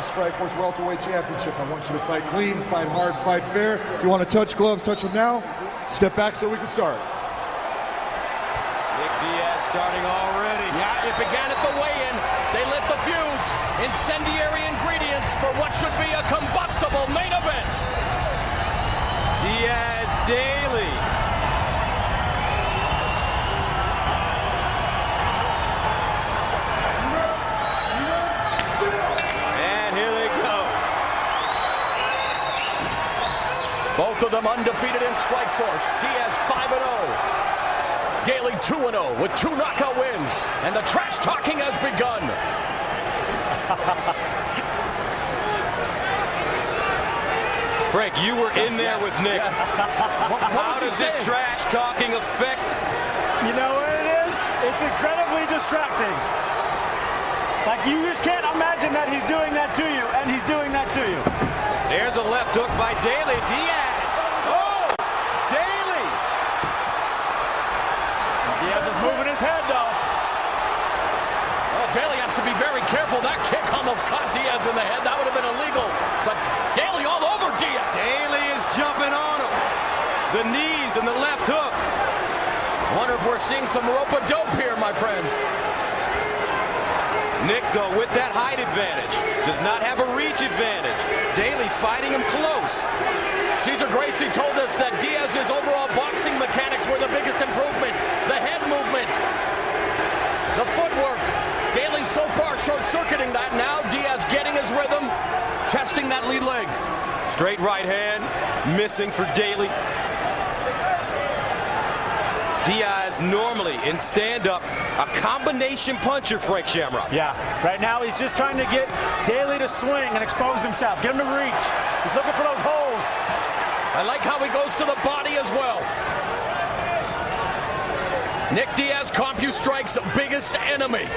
Strikeforce Welterweight Championship. I want you to fight clean, fight hard, fight fair. If you want to touch gloves, touch them now. Step back so we can start. Nick Diaz starting already. Yeah, it began at the weigh-in. They lit the fuse. Incendiary ingredients for what should be a combustible main event. Diaz, Daley. And here they go. Both of them undefeated in Strikeforce. Diaz 5-0. Daley 2-0 with 2 knockout wins. And the trash talking has begun. Frank, you were in there with Nick. Yes. How does this trash talking affect? You know what it is? It's incredibly distracting. Like, you just can't imagine that he's doing that to you, and he's doing that to you. There's a left hook by Daley. Diaz. Oh! Daley! Diaz is moving his head, though. Oh, Daley has to be very careful. That kick almost caught Diaz in the head. That would have been illegal. But Daley all over Diaz. Daley is jumping on him. The knees and the left hook. Wonder if we're seeing some rope-a-dope here, my friends. Nick, though, with that height advantage, does not have a reach advantage. Daley fighting him close. Cesar Gracie told us that Diaz's overall boxing mechanics were the biggest improvement. The head movement, the footwork. Daley so far short-circuiting that. Now Diaz getting his rhythm, testing that lead leg. Straight right hand, missing for Daley. Diaz normally in stand-up a combination puncher, Frank Shamrock. Yeah, right now he's just trying to get Daley to swing and expose himself, get him to reach. He's looking for those holes. I like how he goes to the body as well. Nick Diaz, CompuStrike's biggest enemy.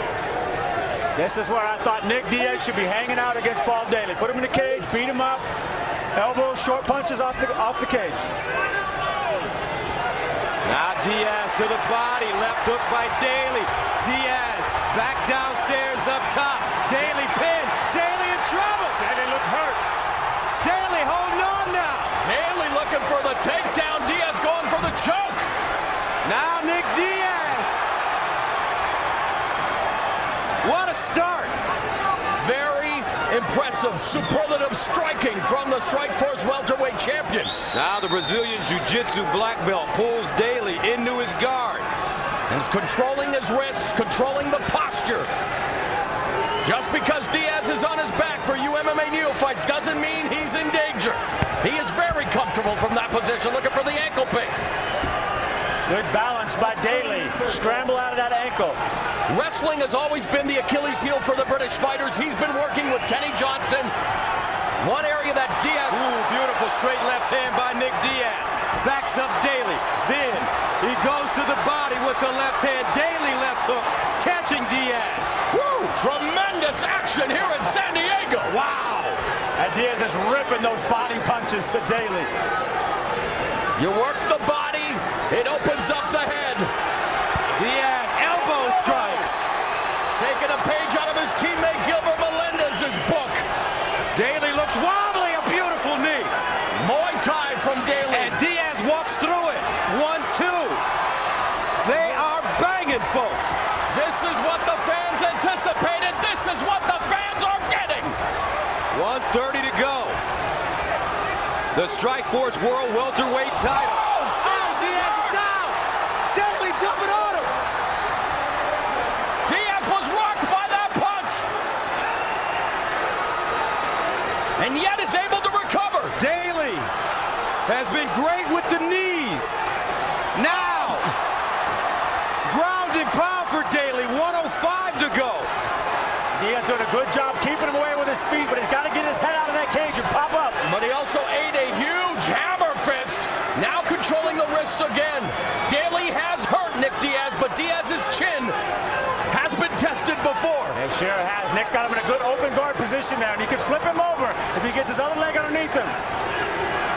This is where I thought Nick Diaz should be hanging out against Paul Daley. Put him in the cage, beat him up, elbows, short punches off the cage. Now Diaz to the body, left hook by Daley. Diaz back downstairs up top. Daley pinned. Daley in trouble. Daley looked hurt. Daley holding on now. Daley looking for the takedown. Diaz going for the choke. Now Nick Diaz. What a start. Very impressive, superlative striking from the Strikeforce welterweight champion. Now the Brazilian Jiu-Jitsu black belt pulls Daley into his guard. He's controlling his wrists, controlling the posture. Just because Diaz is on his back for you MMA neophytes doesn't mean he's in danger. He is very comfortable from that position, looking for the ankle pick. Good balance by Daley. Scramble out of that ankle. Wrestling has always been the Achilles heel for the British fighters. He's been working with Kenny Johnson. One area that Diaz... Ooh, beautiful straight left hand by Nick Diaz. Backs up Daley. Then he goes to the body with the left hand. Daley left hook. Catching Diaz. Whew, tremendous action here in San Diego. Wow. And Diaz is ripping those body punches to Daley. You work the body, it opens up the head. Diaz, elbow strikes. Taking a page out of his teammate Gilbert Melendez's book. Daley looks wobbly, a beautiful knee. Muay Thai from Daley. And Diaz walks through it. 1-2. They are banging, folks. This is what the fans anticipated. This is what the fans are getting. 1:30 to go. The Strikeforce World Welterweight title. Oh, Diaz is down. Daley jumping on him. Diaz was rocked by that punch. And yet is able to recover. Daley has been great with the knees. Now, ground and pound for Daley. 1:05 to go. Diaz doing a good job keeping him away with his feet, but he's got to get his head out of that cage and pop up. But he also ate a huge hammer fist. Now controlling the wrists again. Daley has hurt Nick Diaz, but Diaz's chin has been tested before. It sure has. Nick's got him in a good open guard position there, and he can flip him over if he gets his other leg underneath him.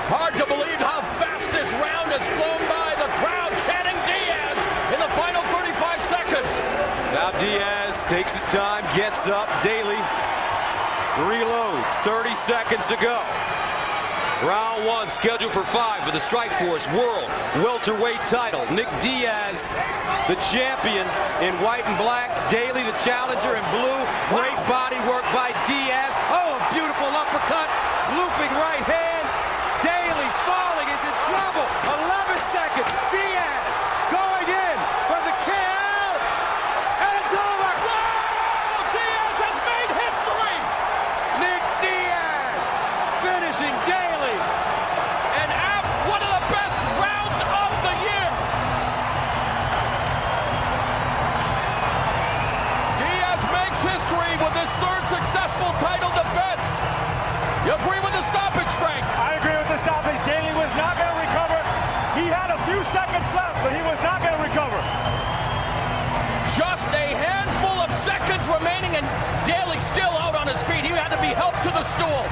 Hard to believe how fast this round has flown by. The crowd chanting Diaz in the final 35 seconds. Now Diaz takes his time, gets up. Daley Reloads, 30 seconds to go. Round one scheduled for 5 for the Strikeforce World Welterweight title. Nick Diaz, the champion in white and black. Daley, the challenger in blue. Great body work by Diaz. Oh, a beautiful uppercut. Looping right hand. Daley falling, is in trouble. 11 seconds. Diaz going in for the KO. And it's over. Whoa! Diaz has made history. Nick Diaz finishing Daley. And out one of the best rounds of the year. Diaz makes history with his third successful title defense. You agree with the stoppage, Frank? I agree with the stoppage. Daley was not going to recover. He had a few seconds left, but he was not going to recover. Just a handful of seconds remaining, and Daley still out on his feet. He had to be helped to the stool.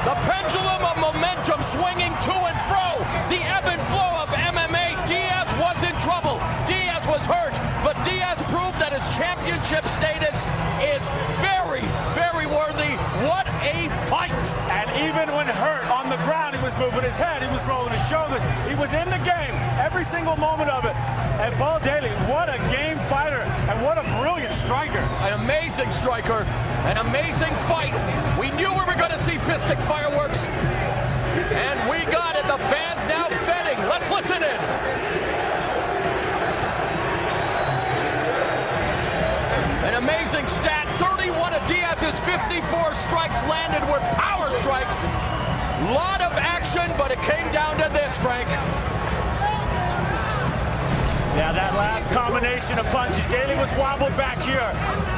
The pendulum of momentum swinging to and fro. The ebb and flow of MMA. Diaz was in trouble. Diaz was hurt, but Diaz proved that his championship status is very, very worthy. What a fight! And even when hurt on the ground, he was moving his head, he was rolling his shoulders. He was in the game, every single moment of it. And Paul Daley, what a game fighter, and what a brilliant striker. An amazing striker, an amazing fight. We knew we were going to see fistic fireworks, and we got it. The fans now fetting. Let's listen in. An amazing stat. 31 of Diaz's 54 strikes landed were power strikes. Lot of action, but it came down to this, Frank. Yeah, that last combination of punches. Daley was wobbled back here,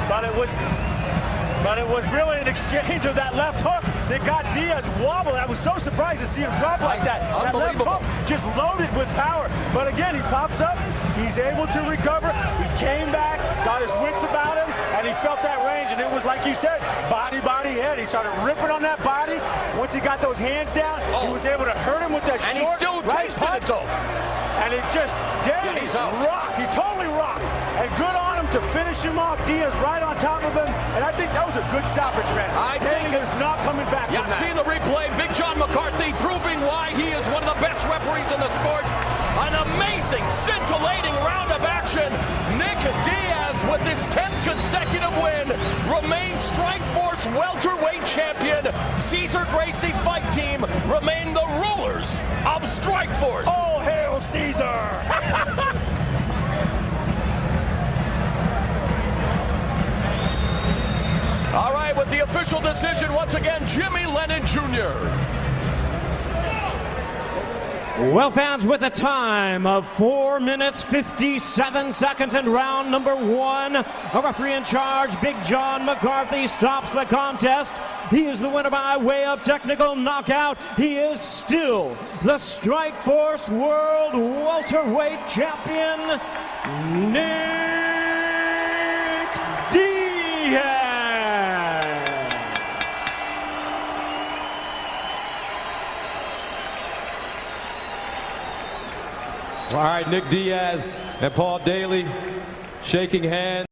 but it was really an exchange of that left hook that got Diaz wobbled. I was so surprised to see him drop like that. That left hook just loaded with power. But again, he pops up. He's able to recover. He came back, got his wits about him, and he felt that range. And it was like you said, body, head. He started ripping on that body. Once he got those hands down, he was able to hurt him with that and short he still right tasted punch. it, though. And it just, Daley rocked. He totally rocked. And good on him to finish him off. Diaz right on top of him. And I think that was a good stoppage, man. Daley was not coming back from that. Seen the replay. Big John McCarthy proving why he is one of the best referees in the sport. An amazing, scintillating round of action. Nick Diaz, with his 10th consecutive win, remains Strikeforce welterweight champion. Cesar Gracie fight team remain the rulers of Strikeforce. Oh, hail Caesar! All right, with the official decision, once again, Jimmy Lennon Jr. Well, fans, with a time of 4 minutes, 57 seconds in round number 1, a referee in charge, Big John McCarthy, stops the contest. He is the winner by way of technical knockout. He is still the Strikeforce World Welterweight Champion, Nick Diaz. All right, Nick Diaz and Paul Daley shaking hands.